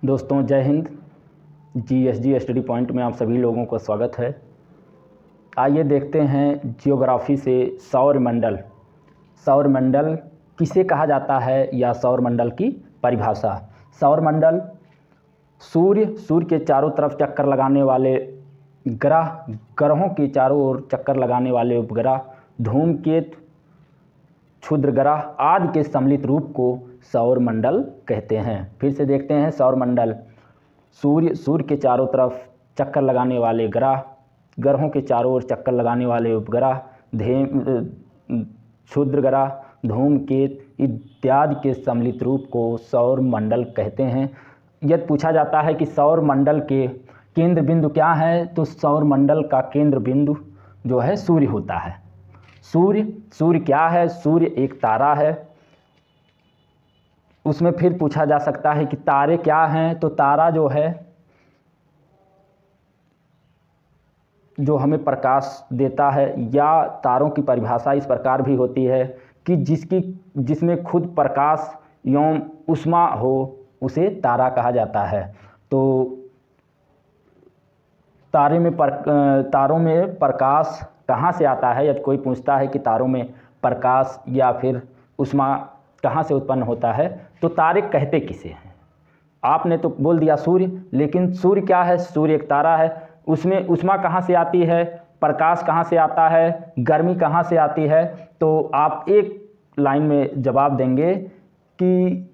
दोस्तों जय Hind. GSG study point में आप सभी लोगों का स्वागत है। आइए देखते हैं जियोग्राफी से सौरमंडल। सौरमंडल किसे कहा जाता है या सौरमंडल की परिभाषा। सौरमंडल सूर्य के चारों तरफ चक्कर लगाने वाले ग्रहों के चारों ओर चक्कर लगाने वाले उपग्रह, धूमकेतु, क्षुद्र ग्रह आदि के सम्मिलित रूप को सौरमंडल कहते हैं। फिर से देखते हैं सौरमंडल सूर्य के चारों तरफ चक्कर लगाने वाले ग्रहों के चारों ओर चक्कर लगाने वाले उपग्रह, क्षुद्र ग्रह, धूमकेतु इत्यादि के सम्मिलित रूप को सौरमंडल कहते हैं। यदि पूछा जाता है कि सौरमंडल के केंद्र बिंदु क्या है, तो सौरमंडल का केंद्र बिंदु जो है सूर्य होता है। सूर्य क्या है? सूर्य एक तारा है। उसमें फिर पूछा जा सकता है कि तारे क्या हैं, तो तारा जो है जो हमें प्रकाश देता है, या तारों की परिभाषा इस प्रकार भी होती है कि जिसमें खुद प्रकाश एवं ऊष्मा हो उसे तारा कहा जाता है। तो तारों में प्रकाश कहाँ से आता है? यदि कोई पूछता है कि तारों में प्रकाश या फिर ऊष्मा कहाँ से उत्पन्न होता है, तो तारे कहते किसे हैं? आपने तो बोल दिया सूर्य, लेकिन सूर्य क्या है? सूर्य एक तारा है। उसमें ऊष्मा कहाँ से आती है? प्रकाश कहाँ से आता है? गर्मी कहाँ से आती है? तो आप एक लाइन में जवाब देंगे कि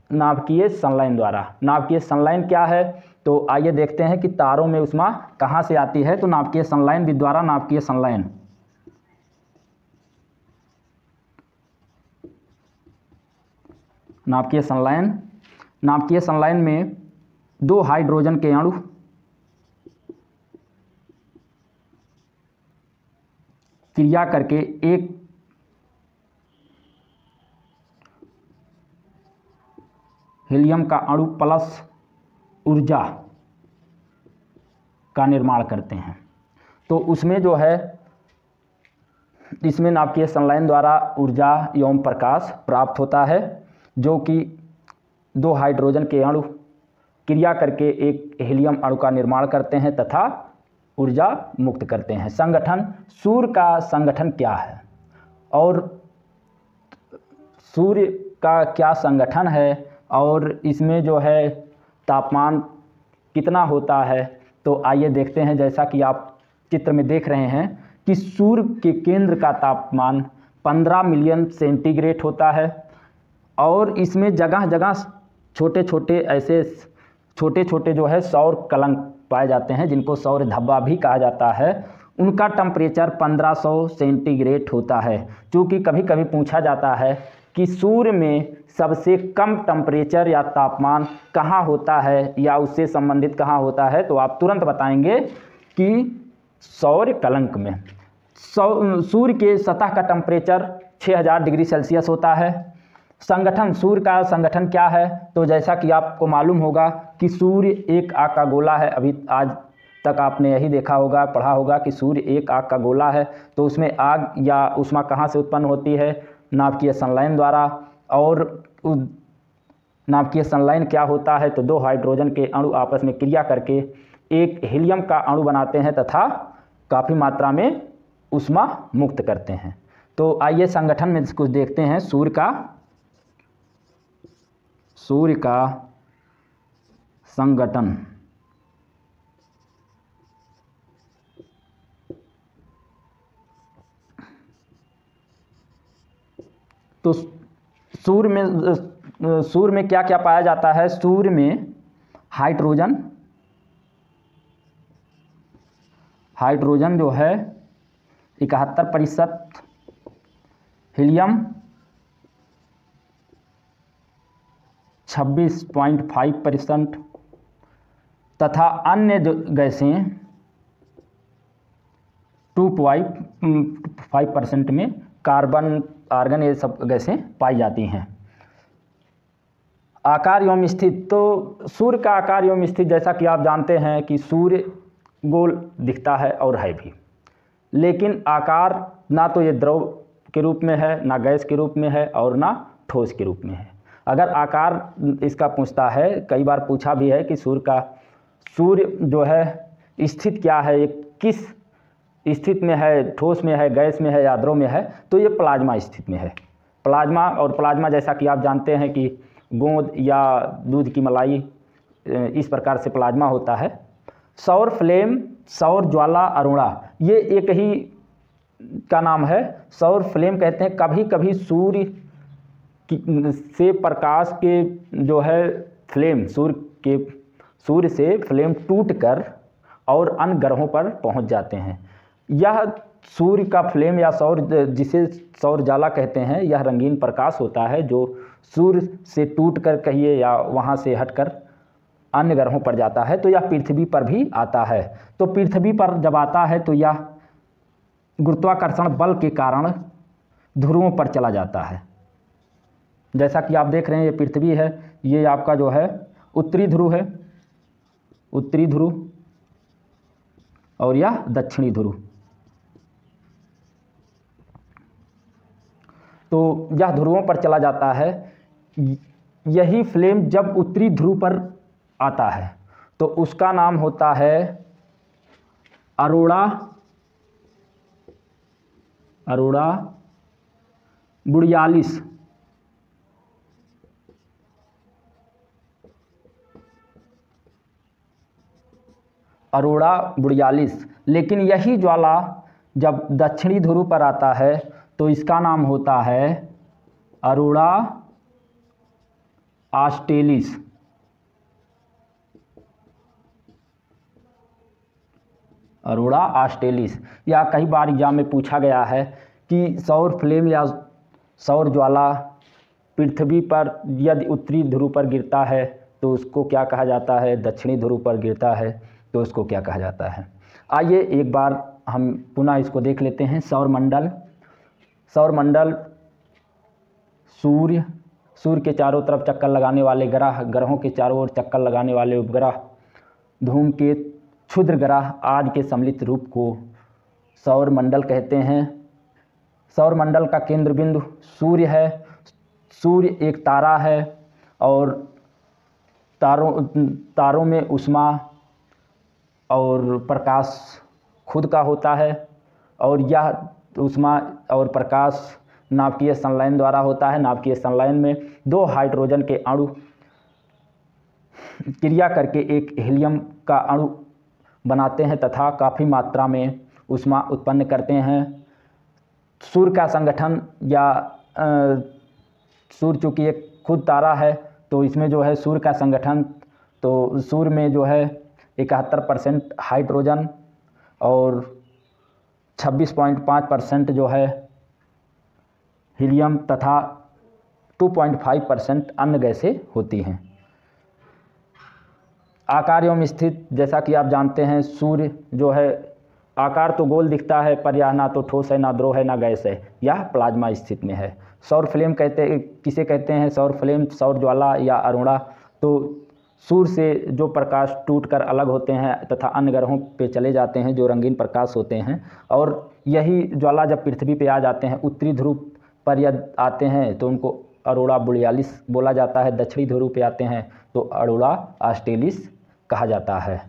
नाभिकीय संलयन द्वारा। नाभिकीय संलयन क्या है? तो आइए देखते हैं कि तारों में ऊष्मा कहाँ से आती है। तो नाभिकीय संलयन द्वारा नाभिकीय संलयन। नाभिकीय संलयन में दो हाइड्रोजन के अणु क्रिया करके एक हीलियम का अणु प्लस ऊर्जा का निर्माण करते हैं। तो उसमें जो है, इसमें नाभिकीय संलयन द्वारा ऊर्जा एवं प्रकाश प्राप्त होता है, जो कि दो हाइड्रोजन के अणु क्रिया करके एक हीलियम अणु का निर्माण करते हैं तथा ऊर्जा मुक्त करते हैं। संगठन, सूर्य का संगठन क्या है और सूर्य का क्या संगठन है, और इसमें जो है तापमान कितना होता है। तो आइए देखते हैं। जैसा कि आप चित्र में देख रहे हैं कि सूर्य के केंद्र का तापमान 15 मिलियन सेंटीग्रेड होता है, और इसमें जगह जगह छोटे छोटे जो है सौर कलंक पाए जाते हैं, जिनको सौर धब्बा भी कहा जाता है। उनका टेम्परेचर 1500 सेंटीग्रेड होता है। क्योंकि कभी कभी पूछा जाता है कि सूर्य में सबसे कम टेम्परेचर या तापमान कहाँ होता है या उससे संबंधित कहाँ होता है, तो आप तुरंत बताएंगे कि सौर कलंक में। सूर्य के सतह का टेम्परेचर 6000 डिग्री सेल्सियस होता है। संगठन, सूर्य का संगठन क्या है? तो जैसा कि आपको मालूम होगा कि सूर्य एक आग का गोला है। अभी आज तक आपने यही देखा होगा, पढ़ा होगा कि सूर्य एक आग का गोला है। तो उसमें आग या ऊष्मा कहाँ से उत्पन्न होती है? नाभिकीय संलयन द्वारा। और नाभिकीय संलयन क्या होता है? तो दो हाइड्रोजन के अणु आपस में क्रिया करके एक हीलियम का अणु बनाते हैं तथा काफ़ी मात्रा में ऊष्मा मुक्त करते हैं। तो आइए संगठन में कुछ देखते हैं। सूर्य का संगठन। तो सूर्य में क्या क्या पाया जाता है? सूर्य में हाइड्रोजन जो है 71%, हीलियम 26.5% तथा अन्य जो गैसें 2.5% में कार्बन, आर्गन, ये सब गैसें पाई जाती हैं। आकार एवं स्थिति, तो सूर्य का आकार एवं स्थिति जैसा कि आप जानते हैं कि सूर्य गोल दिखता है और है भी, लेकिन आकार ना तो ये द्रव के रूप में है, ना गैस के रूप में है और ना ठोस के रूप में है। अगर आकार इसका पूछता है, कई बार पूछा भी है कि सूर्य जो है स्थित क्या है, ये किस स्थिति में है, ठोस में है, गैस में है या द्रव में है, तो ये प्लाज्मा स्थिति में है। प्लाज्मा, और प्लाज्मा जैसा कि आप जानते हैं कि गोंद या दूध की मलाई, इस प्रकार से प्लाज्मा होता है। सौर फ्लेम, सौर ज्वाला, अरुणा, ये एक ही का नाम है। सौर फ्लेम कहते हैं कभी कभी से प्रकाश के जो है फ्लेम, सूर्य से फ्लेम टूटकर और अन्य ग्रहों पर पहुंच जाते हैं। यह सूर्य का फ्लेम या जिसे सौर ज्वाला कहते हैं, यह रंगीन प्रकाश होता है जो सूर्य से टूटकर कहिए या वहां से हटकर अन्य ग्रहों पर जाता है, तो यह पृथ्वी पर भी आता है। तो पृथ्वी पर जब आता है तो यह गुरुत्वाकर्षण बल के कारण ध्रुवों पर चला जाता है। जैसा कि आप देख रहे हैं, ये पृथ्वी है, ये आपका जो है उत्तरी ध्रुव है, उत्तरी ध्रुव, और यह दक्षिणी ध्रुव। तो यह ध्रुवों पर चला जाता है। यही फ्लेम जब उत्तरी ध्रुव पर आता है तो उसका नाम होता है अरोड़ा बोरियालिस। अरोड़ा बोरियालिस। लेकिन यही ज्वाला जब दक्षिणी ध्रुव पर आता है तो इसका नाम होता है अरोड़ा ऑस्ट्रेलिस। अरोड़ा ऑस्ट्रेलिस। या कई बार एग्जाम में पूछा गया है कि सौर फ्लेम या सौर ज्वाला पृथ्वी पर यदि उत्तरी ध्रुव पर गिरता है तो उसको क्या कहा जाता है, दक्षिणी ध्रुव पर गिरता है तो उसको क्या कहा जाता है। आइए एक बार हम पुनः इसको देख लेते हैं। सौरमंडल, सूर्य के चारों तरफ चक्कर लगाने वाले ग्रह, ग्रहों के चारों ओर चक्कर लगाने वाले उपग्रह, धूमकेतु, क्षुद्र ग्रह आदि के सम्मिलित रूप को सौरमंडल कहते हैं। सौरमंडल का केंद्र बिंदु सूर्य है। सूर्य एक तारा है और तारों में ऊष्मा और प्रकाश खुद का होता है, और यह ऊष्मा और प्रकाश नाभिकीय संलयन द्वारा होता है। नाभिकीय संलयन में 2 हाइड्रोजन के अणु क्रिया करके एक हीलियम का अणु बनाते हैं तथा काफ़ी मात्रा में ऊष्मा उत्पन्न करते हैं। सूर्य का संगठन या सूर्य चूँकि एक खुद तारा है तो इसमें जो है सूर्य का संगठन, तो सूर्य में जो है 71% हाइड्रोजन और 26.5% जो है हीलियम तथा 2.5% अन्य गैसें होती हैं। आकार एवं स्थित, जैसा कि आप जानते हैं सूर्य जो है आकार तो गोल दिखता है, पर यह ना तो ठोस है, ना द्रव है, ना गैस है, यह प्लाज्मा स्थिति में है। सौर फ्लेम किसे कहते हैं? सौर फ्लेम, सौर ज्वाला या अरुणा, तो सूर्य से जो प्रकाश टूटकर अलग होते हैं तथा अन्य ग्रहों पे चले जाते हैं जो रंगीन प्रकाश होते हैं, और यही ज्वाला जब पृथ्वी पे आ जाते हैं, उत्तरी ध्रुव पर यदि आते हैं तो उनको अरोड़ा बोरियालिस बोला जाता है। दक्षिणी ध्रुव पे आते हैं तो अरोड़ा ऑस्ट्रेलिस कहा जाता है।